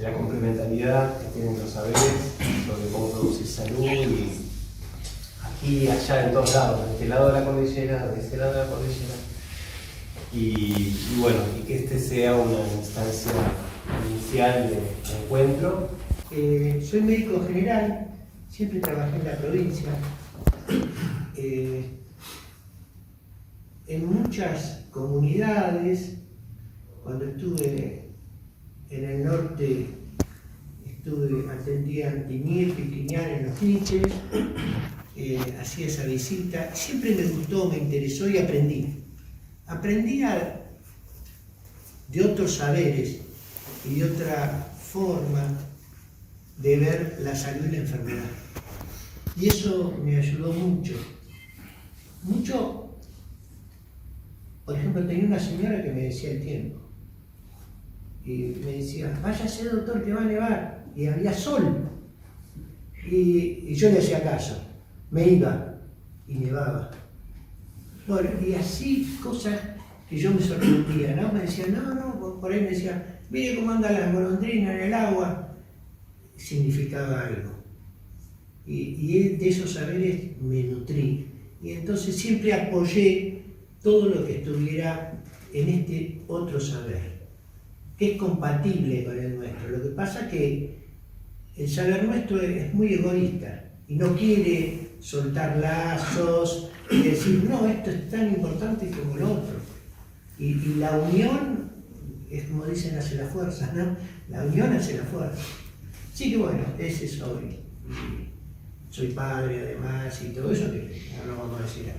de la complementariedad que tienen los saberes sobre cómo producir salud y aquí y allá en todos lados, de este lado de la cordillera, de este lado de la cordillera. Y bueno, y que este sea una instancia inicial de encuentro. Soy médico general, siempre trabajé en la provincia. En muchas comunidades, cuando estuve en el norte, atendía a Tinier y Tiñar en los niches, hacía esa visita. Siempre me gustó, me interesó y aprendí. Aprendía de otros saberes y de otra forma de ver la salud y la enfermedad. Y eso me ayudó mucho. Mucho, por ejemplo, tenía una señora que me decía el tiempo. Y me decía, váyase doctor que va a nevar. Y había sol. Y yo le hacía caso. Me iba y nevaba. Bueno, y así cosas que yo me sorprendía, ¿no? Me decían, no, por ahí me decía, mire cómo andan las golondrinas en el agua. Significaba algo. Y de esos saberes me nutrí. Y entonces siempre apoyé todo lo que estuviera en este otro saber, que es compatible con el nuestro. Lo que pasa es que el saber nuestro es muy egoísta y no quiere soltar lazos y decir, no, esto es tan importante como lo otro. Y la unión, es como dicen, hace la fuerza, ¿no? La unión hace la fuerza. Así que bueno, ese soy. Soy padre además y todo eso que no lo vamos a decir acá.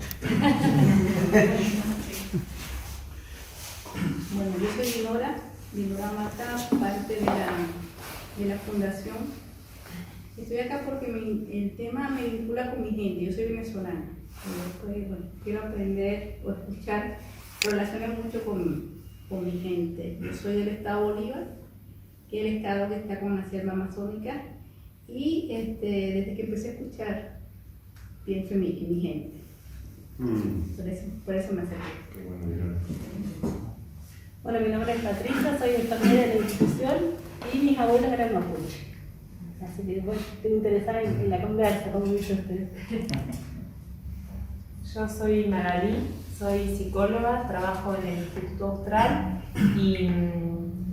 Bueno, yo soy Dinora Mata, parte de la fundación. Estoy acá porque el tema me vincula con mi gente. Yo soy venezolana. Quiero aprender o escuchar, relacionar mucho con mi gente. Yo soy del estado Bolívar, que es el estado que está con la selva amazónica. Y desde que empecé a escuchar, pienso en mi gente. Por eso me acerqué. Bueno, mi nombre es Patricia, soy enfermera de la institución y mis abuelos eran mapuche. Así que bueno, estoy interesada en la conversa, como dice usted. Yo soy Magalí, soy psicóloga, trabajo en el Instituto Austral y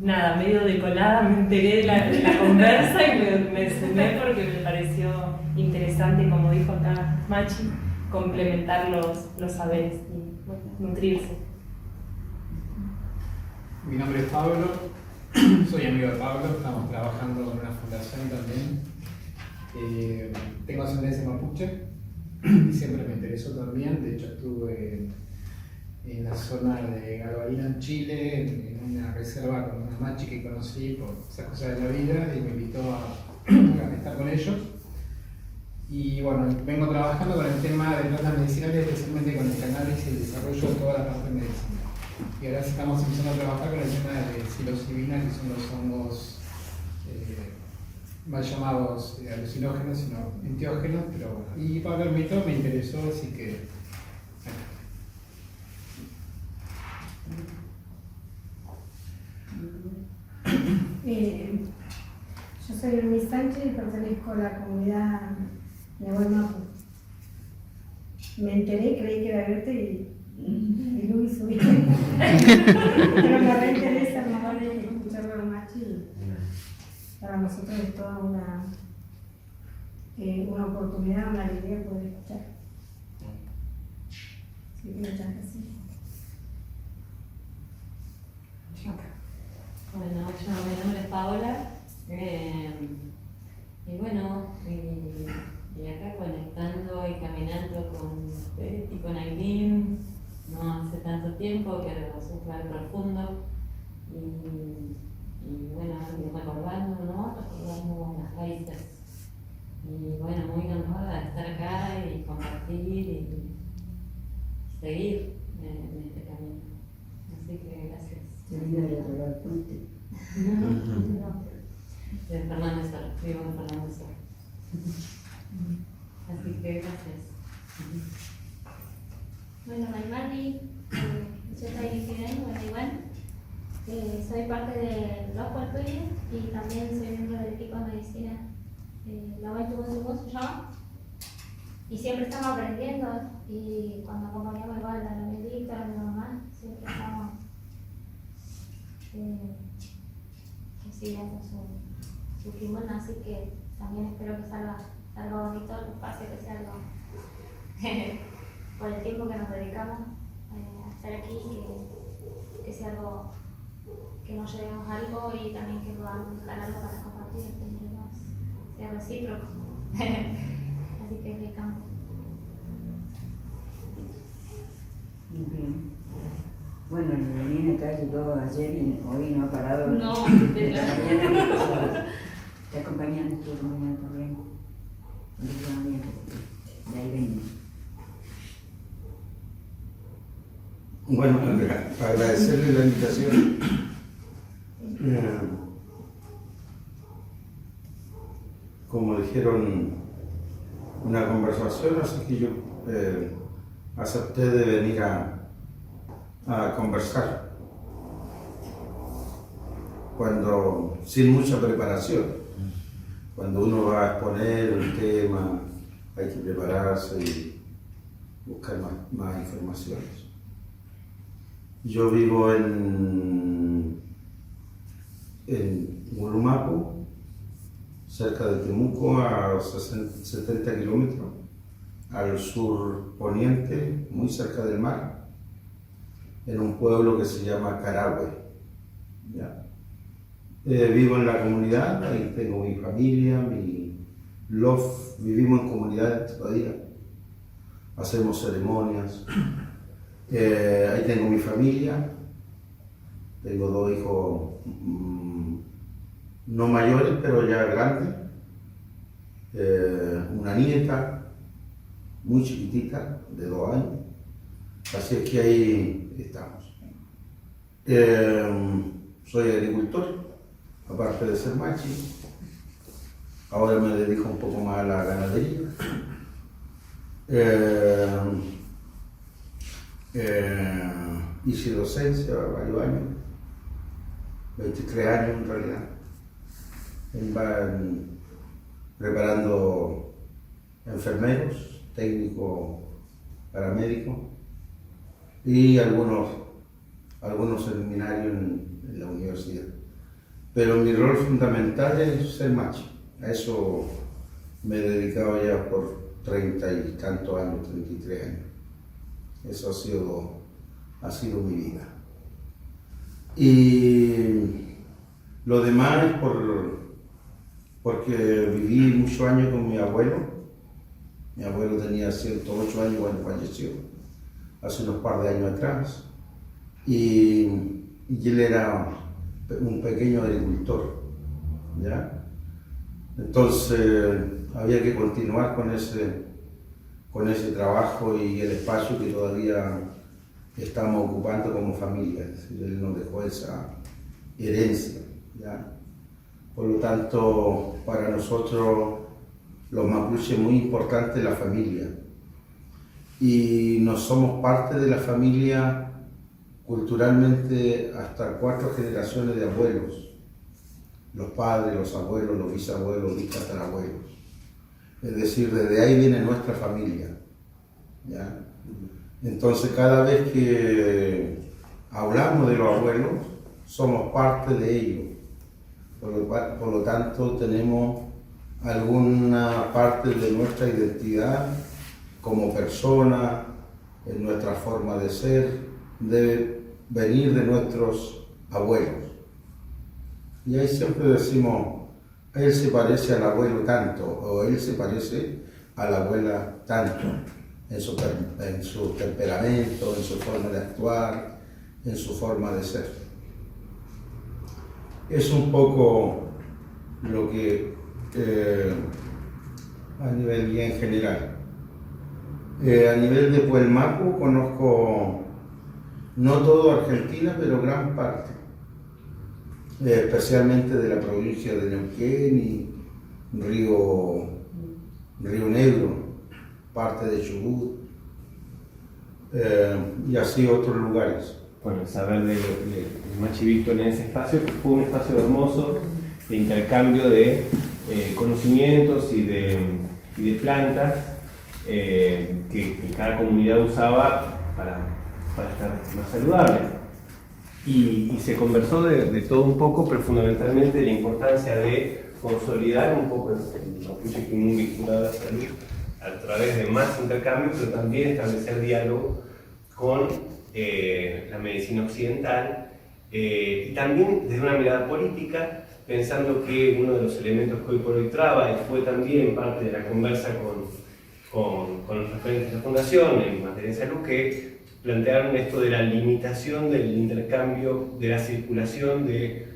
nada, medio de colada me enteré de la conversa y me sumé porque me pareció interesante, como dijo acá Machi, complementar los saberes y bueno, nutrirse. Mi nombre es Pablo, soy amigo de Pablo, estamos trabajando con una fundación también. Tengo ascendencia mapuche y siempre me interesó también, de hecho estuve en la zona de Galvarino en Chile, en una reserva con una machi que conocí por esas cosas de la vida y me invitó a estar con ellos. Y bueno, vengo trabajando con el tema de plantas medicinales, especialmente con el análisis y el desarrollo de toda la parte medicinal. Y ahora estamos empezando a trabajar con el tema de psilocibina, que son los hongos mal llamados alucinógenos, sino enteógenos, pero bueno. Y Pablo Hermito me interesó, así que yo soy Luis Sánchez y pertenezco a la comunidad Nahuel Mapu. Me enteré, creí que era Goethe y Luis subí. Pero me reinteresa más escucharlo a Machi. Para nosotros es toda una oportunidad, una alegría poder escuchar. Así que muchas gracias. Bueno, mi nombre es Paola y bueno, y acá conectando y caminando con ustedes y con Ailín, no hace tanto tiempo, pero súper profundo y bueno, recordando, ¿no? Recordando las raíces y bueno, muy honrada de estar acá y compartir y seguir en este camino. Así que gracias. De Fernández Sor, vivo en Fernández Sor. Así que gracias. Bueno, Maymari, yo soy ingeniera en Guatemala Soy parte de los Puertuarios y también soy miembro del equipo de medicina. La UNTUBOSUBO se llama. Y siempre estamos aprendiendo y cuando acompañamos igual a la médica, a mi mamá, siempre estamos siguiendo su kimono, así que también espero que salga bonito el espacio, que sea algo por el tiempo que nos dedicamos a estar aquí, que sea algo que nos llevemos algo y también que podamos buscar algo para compartir, que sea recíproco. Así que dedicamos. Muy bien. Bueno, el venir acá llegó ayer y hoy no ha parado. No, de la mañana. Te acompañan en tu reunión también. De ahí venimos. Bueno, agradecerle la invitación. Como dijeron, una conversación, así que yo acepté de venir a conversar sin mucha preparación. Cuando uno va a exponer un tema, hay que prepararse y buscar más informaciones. Yo vivo en Gulumapu, cerca de Temuco, a 70 kilómetros, al sur poniente, muy cerca del mar, en un pueblo que se llama Carahue. ¿Ya? Vivo en la comunidad, ahí tengo mi familia, vivimos en comunidades todavía, hacemos ceremonias. Ahí tengo mi familia, tengo 2 hijos no mayores, pero ya grandes, una nieta muy chiquitita, de 2 años, así es que ahí estamos. Soy agricultor, aparte de ser machi, ahora me dedico un poco más a la ganadería. Hice docencia varios años, 23 años en realidad, preparando enfermeros, técnicos, paramédicos y algunos seminarios en la universidad. Pero mi rol fundamental es ser macho. A eso me he dedicado ya por 30 y tantos años, 33 años. Eso ha sido mi vida. Y lo demás es porque viví muchos años con mi abuelo. Mi abuelo tenía 108 años cuando falleció, hace unos par de años atrás. Y él era un pequeño agricultor, ¿ya? Entonces había que continuar con ese trabajo y el espacio que todavía estamos ocupando como familia. Es decir, él nos dejó esa herencia, ¿ya? Por lo tanto, para nosotros los mapuches es muy importante la familia y no somos parte de la familia culturalmente hasta 4 generaciones de abuelos, los padres, los abuelos, los bisabuelos, los tatarabuelos. Es decir, desde ahí viene nuestra familia, ¿ya? Entonces, cada vez que hablamos de los abuelos, somos parte de ellos. Por lo tanto, tenemos alguna parte de nuestra identidad como persona, en nuestra forma de ser, debe venir de nuestros abuelos. Y ahí siempre decimos, él se parece al abuelo tanto, o él se parece a la abuela tanto, en su temperamento, en su forma de actuar, en su forma de ser. Es un poco lo que a nivel bien general. A nivel de Puelmapu conozco no todo Argentina, pero gran parte, especialmente de la provincia de Neuquén y Río Negro, parte de Chubut y así otros lugares. bueno, el saber de Machi Víctor en ese espacio, que fue un espacio hermoso de intercambio de conocimientos y de plantas que cada comunidad usaba para estar más saludable. Y se conversó de todo un poco, pero fundamentalmente de la importancia de consolidar un poco el mapuche común vinculado a la salud a través de más intercambio, pero también establecer diálogo con la medicina occidental y también desde una mirada política, pensando que uno de los elementos que hoy por hoy traba, y fue también parte de la conversa con los referentes de la Fundación en materia de salud, que plantearon esto de la limitación del intercambio, de la circulación de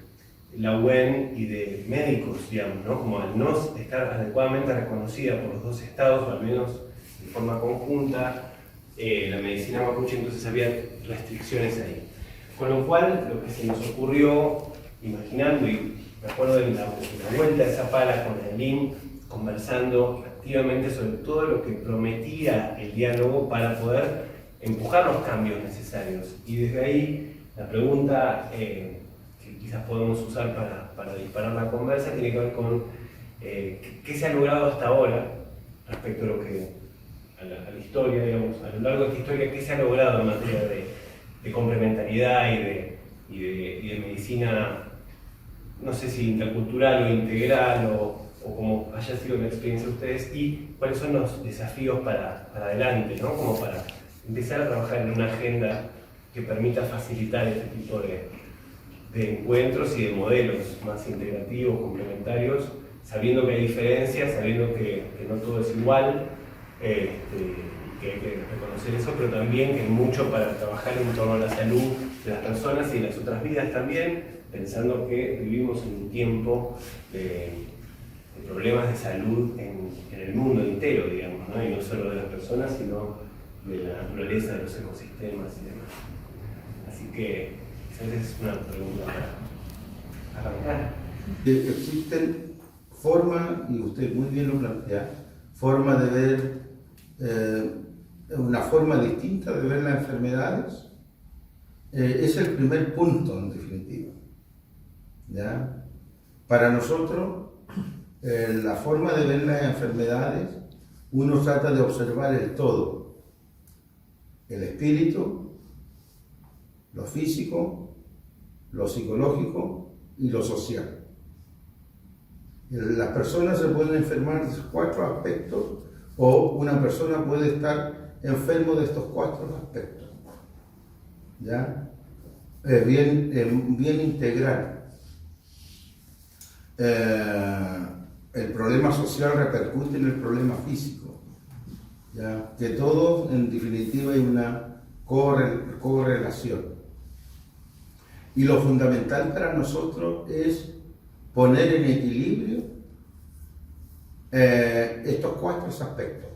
la UEN y de médicos, digamos, ¿no? Como al no estar adecuadamente reconocida por los dos estados, o al menos de forma conjunta, la medicina mapuche, entonces había restricciones ahí. Con lo cual, lo que se nos ocurrió, imaginando, y me acuerdo de la vuelta de Zapala con Ailín, conversando activamente sobre todo lo que prometía el diálogo para poder empujar los cambios necesarios. Y desde ahí, la pregunta que quizás podemos usar para disparar la conversa tiene que ver con qué se ha logrado hasta ahora respecto a lo que a la historia, digamos, a lo largo de esta historia, qué se ha logrado en materia de complementariedad y de medicina, no sé si intercultural o integral o como haya sido la experiencia de ustedes, y cuáles son los desafíos para adelante, ¿no? Como para empezar a trabajar en una agenda que permita facilitar este tipo de encuentros y de modelos más integrativos, complementarios, sabiendo que hay diferencias, sabiendo que no todo es igual, que hay que reconocer eso, pero también que hay mucho para trabajar en torno a la salud de las personas y de las otras vidas también, pensando que vivimos en un tiempo de problemas de salud en el mundo entero, digamos, ¿no? Y no solo de las personas, sino de la naturaleza, de los ecosistemas y demás. Así que esa es una pregunta para arrancar. Existen formas, y usted muy bien lo plantea, formas de ver, una forma distinta de ver las enfermedades. Es el primer punto, en definitiva. ¿Ya? Para nosotros, la forma de ver las enfermedades, uno trata de observar el todo, el espíritu, lo físico, lo psicológico y lo social. Las personas se pueden enfermar de esos 4 aspectos, o una persona puede estar enfermo de estos 4 aspectos. ¿Ya? Bien integral. El problema social repercute en el problema físico. ¿Ya? Que todo, en definitiva, hay una correlación. Y lo fundamental para nosotros es poner en equilibrio estos 4 aspectos.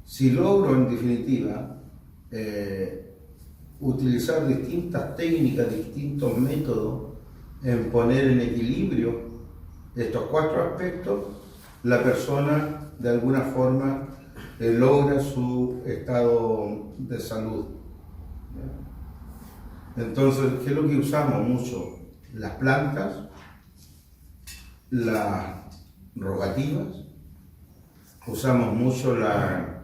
Si logro, en definitiva, utilizar distintas técnicas, distintos métodos en poner en equilibrio estos 4 aspectos, la persona de alguna forma logra su estado de salud. Entonces, ¿qué es lo que usamos mucho? Las plantas, las rogativas, usamos mucho la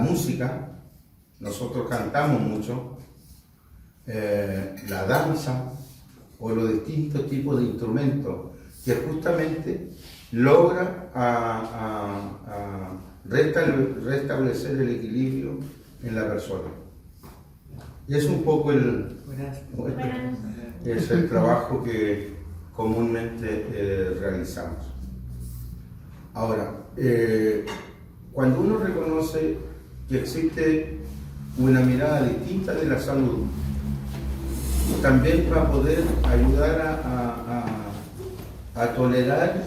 música, nosotros cantamos mucho, la danza o los distintos tipos de instrumentos que justamente logra restablecer el equilibrio en la persona. Y es un poco el trabajo que comúnmente realizamos. Ahora, cuando uno reconoce que existe una mirada distinta de la salud, también va a poder ayudar a tolerar,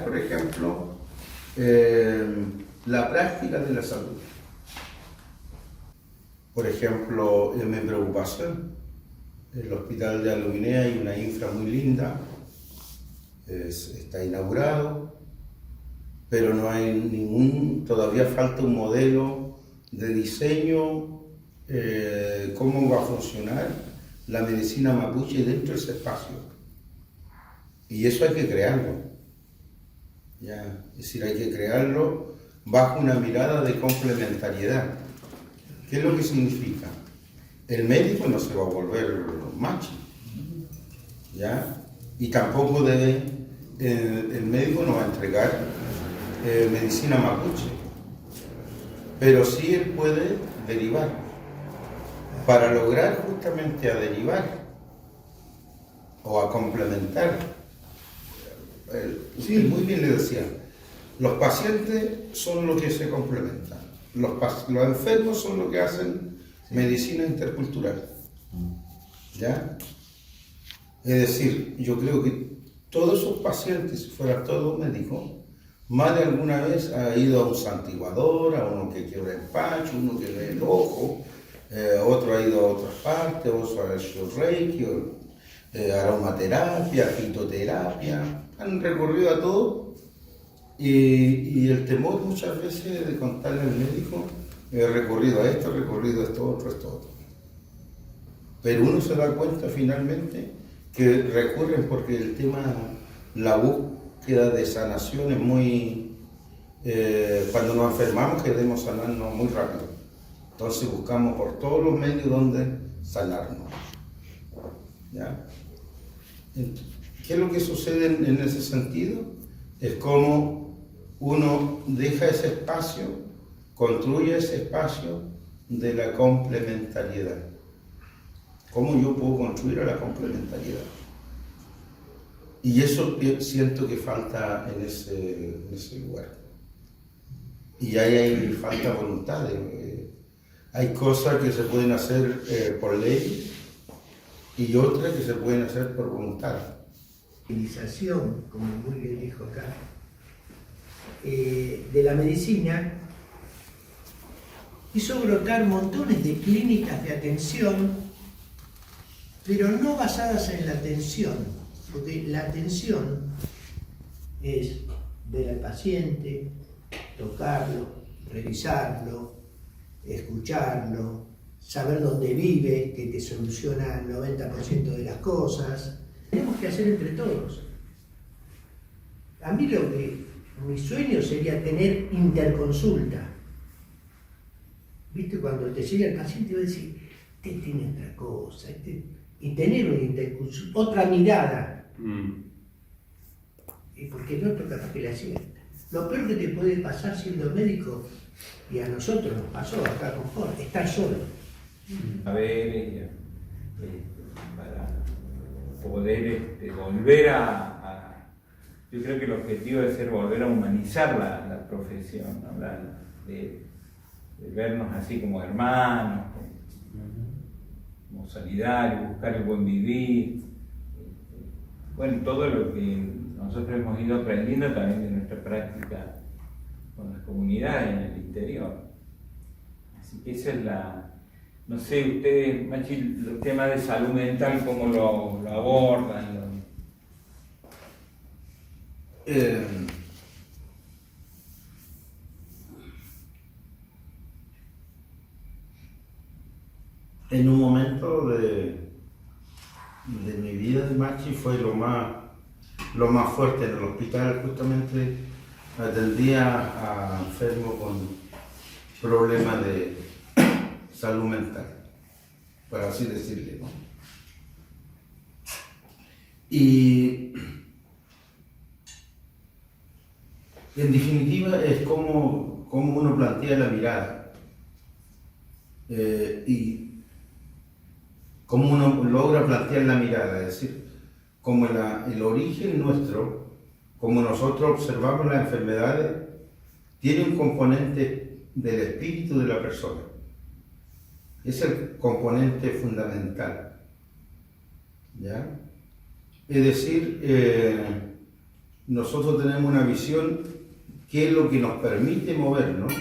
por ejemplo, la práctica de la salud. Por ejemplo, en mi preocupación, el hospital de Aluminea hay una infra muy linda, está inaugurado, pero no hay todavía falta un modelo de diseño cómo va a funcionar la medicina mapuche dentro de ese espacio. Y eso hay que crearlo. ¿Ya? Es decir, hay que crearlo bajo una mirada de complementariedad. ¿Qué es lo que significa? El médico no se va a volver machi, ¿ya? Y tampoco debe, el médico no va a entregar medicina mapuche, pero sí él puede derivar, para lograr justamente a derivar o a complementar. Sí, muy bien le decía, los pacientes son los que se complementan, los enfermos son los que hacen medicina intercultural, ¿ya? Es decir, yo creo que todos esos pacientes, si fuera todo médico, más de alguna vez ha ido a un santiguador, a uno que quiebra el pacho, uno que ve el ojo, otro ha ido a otras partes, otro ha hecho reiki, aromaterapia, fitoterapia, han recurrido a todo y el temor muchas veces de contarle al médico, he recurrido a esto, otro. Pero uno se da cuenta finalmente que recurren porque el tema, la búsqueda de sanación es muy... cuando nos enfermamos queremos sanarnos muy rápido. Entonces buscamos por todos los medios donde sanarnos. ¿Ya? ¿Qué es lo que sucede en ese sentido? Es como uno deja ese espacio, construye ese espacio de la complementariedad. ¿Cómo yo puedo construir a la complementariedad? Y eso siento que falta en ese lugar. Y ahí hay falta de voluntad. Hay cosas que se pueden hacer por ley y otras que se pueden hacer por voluntad. Utilización, como muy bien dijo acá, de la medicina hizo brotar montones de clínicas de atención, pero no basadas en la atención, porque la atención es ver al paciente, tocarlo, revisarlo, escucharlo, saber dónde vive, que te soluciona el 90% de las cosas. Tenemos que hacer entre todos. A mí mi sueño sería tener interconsulta. ¿Viste? Cuando te llega el paciente y va a decir, este tiene otra cosa, y tener una interconsulta, otra mirada. Y porque el otro capaz que le acierta. Lo peor que te puede pasar siendo médico, y a nosotros nos pasó acá con Jorge, estar solo. Saberes, para poder volver yo creo que el objetivo debe ser volver a humanizar la profesión, ¿no? De vernos así como hermanos, como solidarios, buscar el buen vivir. Bueno, todo lo que nosotros hemos ido aprendiendo también de nuestra práctica con las comunidades en el interior. Así que esa es no sé, ustedes, Machi, el tema de salud mental, ¿cómo lo abordan? En un momento de mi vida de Machi fue lo más fuerte. En el hospital justamente atendía a enfermos con problemas de salud mental, por así decirle, ¿no? Y en definitiva es como uno plantea la mirada y cómo uno logra plantear la mirada, es decir, como el origen nuestro, como nosotros observamos las enfermedades, tiene un componente del espíritu de la persona. Es el componente fundamental, ¿ya? Es decir, nosotros tenemos una visión, qué es lo que nos permite movernos,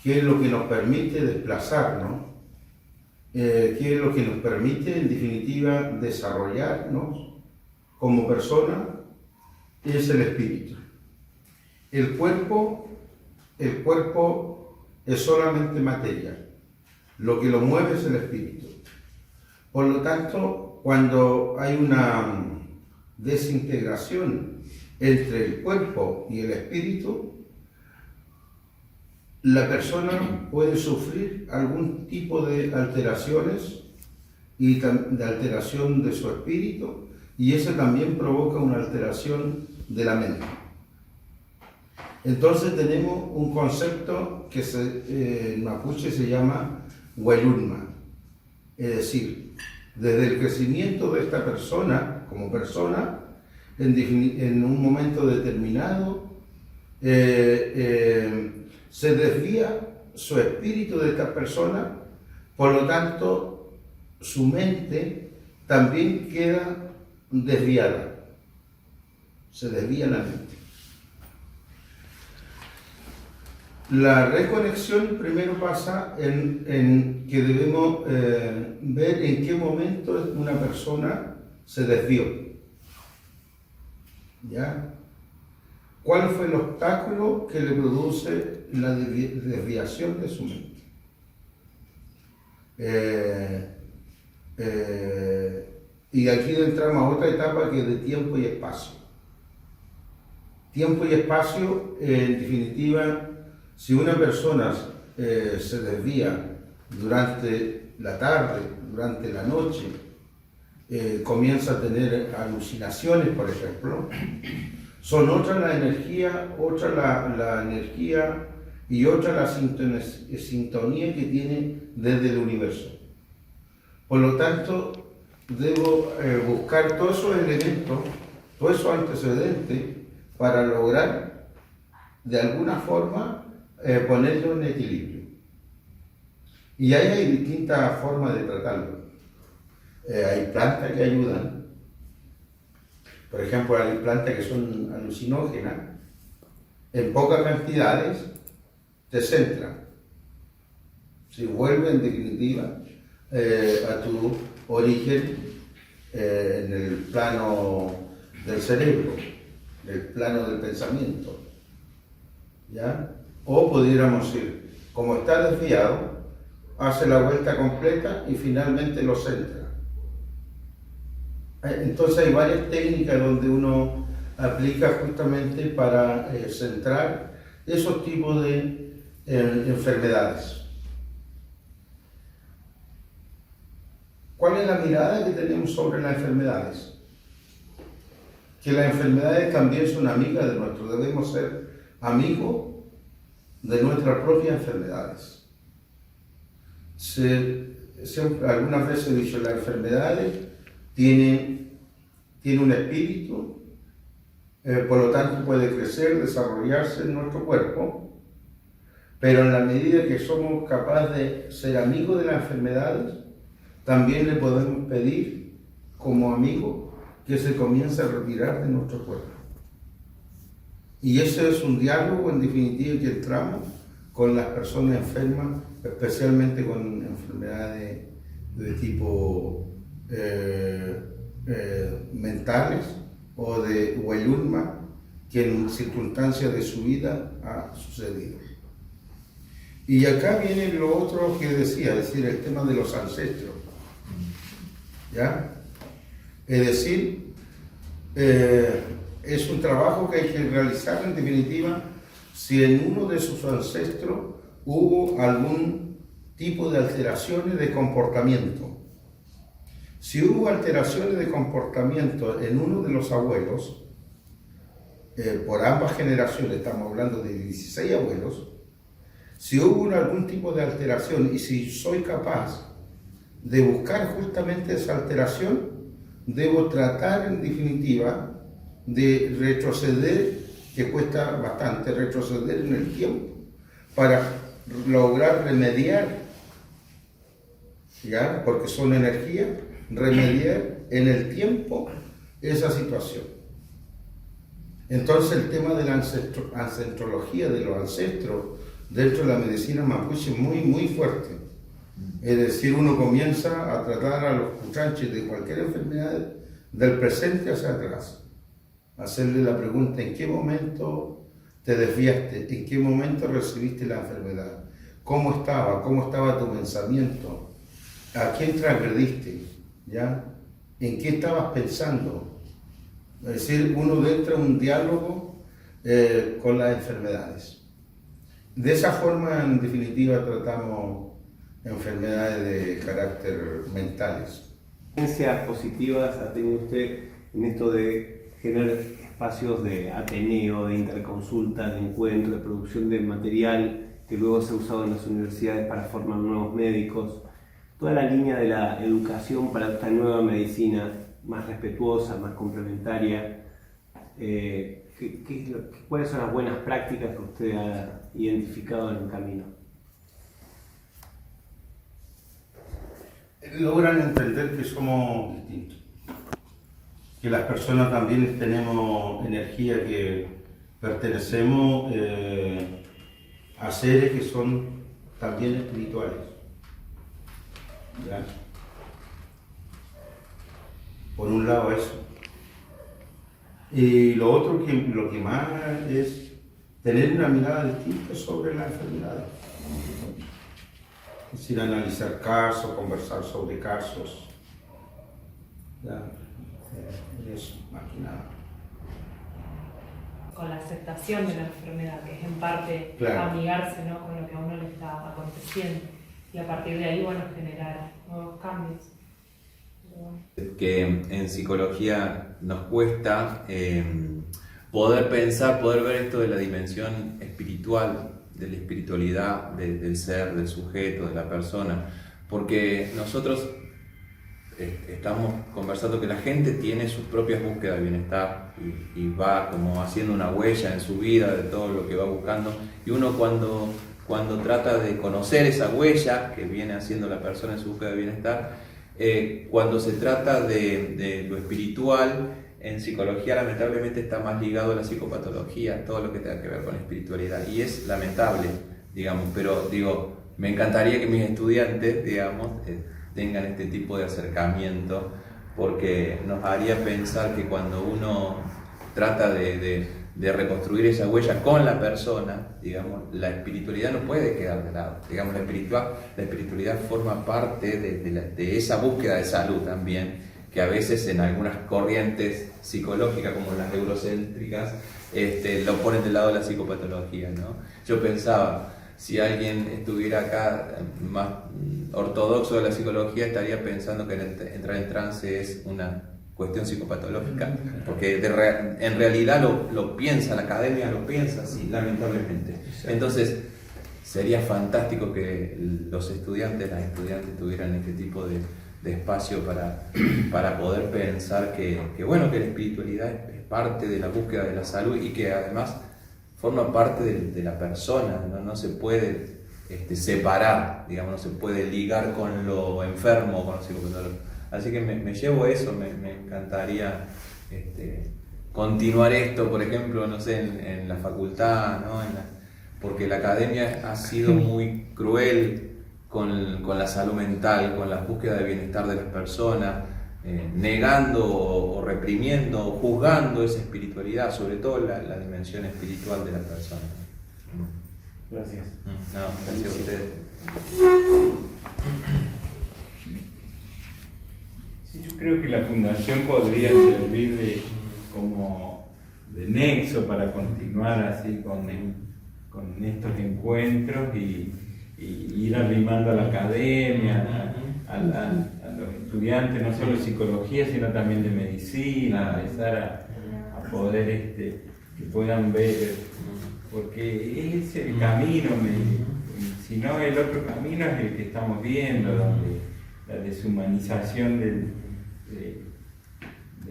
qué es lo que nos permite desplazarnos, qué es lo que nos permite, en definitiva, desarrollarnos como persona, es el espíritu. El cuerpo es solamente materia. Lo que lo mueve es el espíritu. Por lo tanto, cuando hay una desintegración entre el cuerpo y el espíritu, la persona puede sufrir algún tipo de alteraciones y de alteración de su espíritu, y eso también provoca una alteración de la mente. Entonces tenemos un concepto que en mapuche se llama huelunma, es decir, desde el crecimiento de esta persona como persona, en un momento determinado, se desvía su espíritu de esta persona, por lo tanto su mente también queda desviada, se desvía la mente. La reconexión primero pasa en que debemos ver en qué momento una persona se desvió. ¿Ya? ¿Cuál fue el obstáculo que le produce la desviación de su mente? Y aquí entramos a otra etapa que es de tiempo y espacio. Tiempo y espacio, en definitiva, si una persona se desvía durante la tarde, durante la noche, comienza a tener alucinaciones, por ejemplo, son otra la energía, otra la energía y otra la sintonía que tiene desde el universo. Por lo tanto, debo buscar todos esos elementos, todos esos antecedentes para lograr de alguna forma ponerlo en equilibrio. Y ahí hay distintas formas de tratarlo. Hay plantas que ayudan. Por ejemplo, hay plantas que son alucinógenas. En pocas cantidades te centran. Si vuelve en definitiva a tu origen en el plano del cerebro, el plano del pensamiento. ¿Ya? O pudiéramos decir, como está desviado, hace la vuelta completa y finalmente lo centra. Entonces hay varias técnicas donde uno aplica justamente para centrar esos tipos de enfermedades. ¿Cuál es la mirada que tenemos sobre las enfermedades? Que las enfermedades también son amigas de nosotros, debemos ser amigos de nuestras propias enfermedades. Algunas veces he dicho, las enfermedades tienen un espíritu, por lo tanto puede crecer, desarrollarse en nuestro cuerpo, pero en la medida que somos capaces de ser amigos de las enfermedades, también le podemos pedir como amigo que se comience a retirar de nuestro cuerpo. Y ese es un diálogo en definitiva que entramos con las personas enfermas, especialmente con enfermedades de tipo mentales o de huelunma, que en circunstancias de su vida ha sucedido. Y acá viene lo otro que decía, es decir, el tema de los ancestros. ¿Ya? Es decir, es un trabajo que hay que realizar en definitiva si en uno de sus ancestros hubo algún tipo de alteraciones de comportamiento. Si hubo alteraciones de comportamiento en uno de los abuelos, por ambas generaciones, estamos hablando de 16 abuelos, si hubo algún tipo de alteración y si soy capaz de buscar justamente esa alteración, debo tratar en definitiva de retroceder, que cuesta bastante retroceder en el tiempo, para lograr remediar, ¿ya? Porque son energías, remediar en el tiempo esa situación. Entonces el tema de la ancestrología, de los ancestros, dentro de la medicina mapuche es muy, muy fuerte. Es decir, uno comienza a tratar a los puchanches de cualquier enfermedad del presente hacia atrás. Hacerle la pregunta, ¿en qué momento te desviaste? ¿En qué momento recibiste la enfermedad? cómo estaba tu pensamiento, a quién transgrediste, ¿ya? ¿En qué estabas pensando? Es decir, uno entra en un diálogo con las enfermedades. De esa forma, en definitiva, tratamos enfermedades de carácter mentales. ¿Qué experiencias positivas ha tenido usted en esto de generar espacios de ateneo, de interconsulta, de encuentro, de producción de material que luego se ha usado en las universidades para formar nuevos médicos? Toda la línea de la educación para esta nueva medicina más respetuosa, más complementaria. ¿Cuáles son las buenas prácticas que usted ha identificado en el camino? Logran entender que somos distintos, que las personas también tenemos energía, que pertenecemos a seres que son también espirituales. ¿Ya? Por un lado eso. Y lo otro, lo que más es tener una mirada distinta sobre las enfermedades. Es decir, analizar casos, conversar sobre casos. ¿Ya? Eso, más que nada. Con la aceptación de la enfermedad, que es en parte Claro. amigarse, ¿no?, con lo que a uno le está aconteciendo. Y a partir de ahí, bueno, generar nuevos cambios. Que en psicología nos cuesta poder pensar, poder ver esto de la dimensión espiritual, de la espiritualidad del ser, del sujeto, de la persona, porque nosotros estamos conversando que la gente tiene sus propias búsquedas de bienestar y va como haciendo una huella en su vida de todo lo que va buscando, y uno cuando trata de conocer esa huella que viene haciendo la persona en su búsqueda de bienestar, cuando se trata de lo espiritual, en psicología lamentablemente está más ligado a la psicopatología, todo lo que tenga que ver con espiritualidad, y es lamentable, digamos, pero digo, me encantaría que mis estudiantes, digamos, tengan este tipo de acercamiento, porque nos haría pensar que cuando uno trata de reconstruir esa huella con la persona, digamos, la espiritualidad no puede quedar de lado. Digamos, la espiritualidad forma parte de esa búsqueda de salud también, que a veces en algunas corrientes psicológicas, como las eurocéntricas, lo ponen del lado de la psicopatología, ¿no? Yo pensaba, si alguien estuviera acá más ortodoxo de la psicología, estaría pensando que entrar en trance es una cuestión psicopatológica, porque en realidad lo piensa, la academia lo piensa así, lamentablemente. Entonces, sería fantástico que los estudiantes, las estudiantes tuvieran este tipo de espacio para poder pensar que la espiritualidad es parte de la búsqueda de la salud y que además forma parte de la persona, no se puede separar, digamos, no se puede ligar con lo enfermo, con lo psicopatológico. Así que me llevo eso, me encantaría continuar esto, por ejemplo, no sé, en la facultad, ¿no? Porque la academia ha sido muy cruel con la salud mental, con la búsqueda de bienestar de las personas, negando o reprimiendo, o juzgando esa espiritualidad, sobre todo la dimensión espiritual de la persona. Gracias. No, gracias a ustedes. Yo creo que la fundación podría servir como de nexo para continuar así con estos encuentros y ir arrimando a la academia, a los estudiantes, no solo de psicología, sino también de medicina, empezar a poder que puedan ver, porque es el camino, si no el otro camino es el que estamos viendo, donde la deshumanización de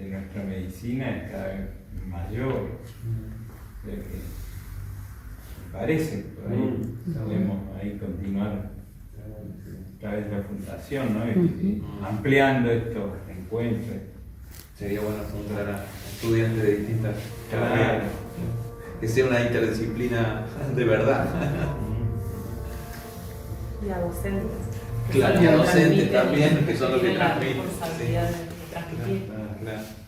nuestra medicina es cada vez mayor. Me parece, por ahí podemos ahí continuar a través de la fundación, ¿no? Ampliando estos encuentros. Sería bueno encontrar a estudiantes de distintas carreras, que sea una interdisciplina de verdad. Y a docentes. Claro, y a docentes también, que son los que tienen la transmiten. responsabilidad de transmitir. Claro.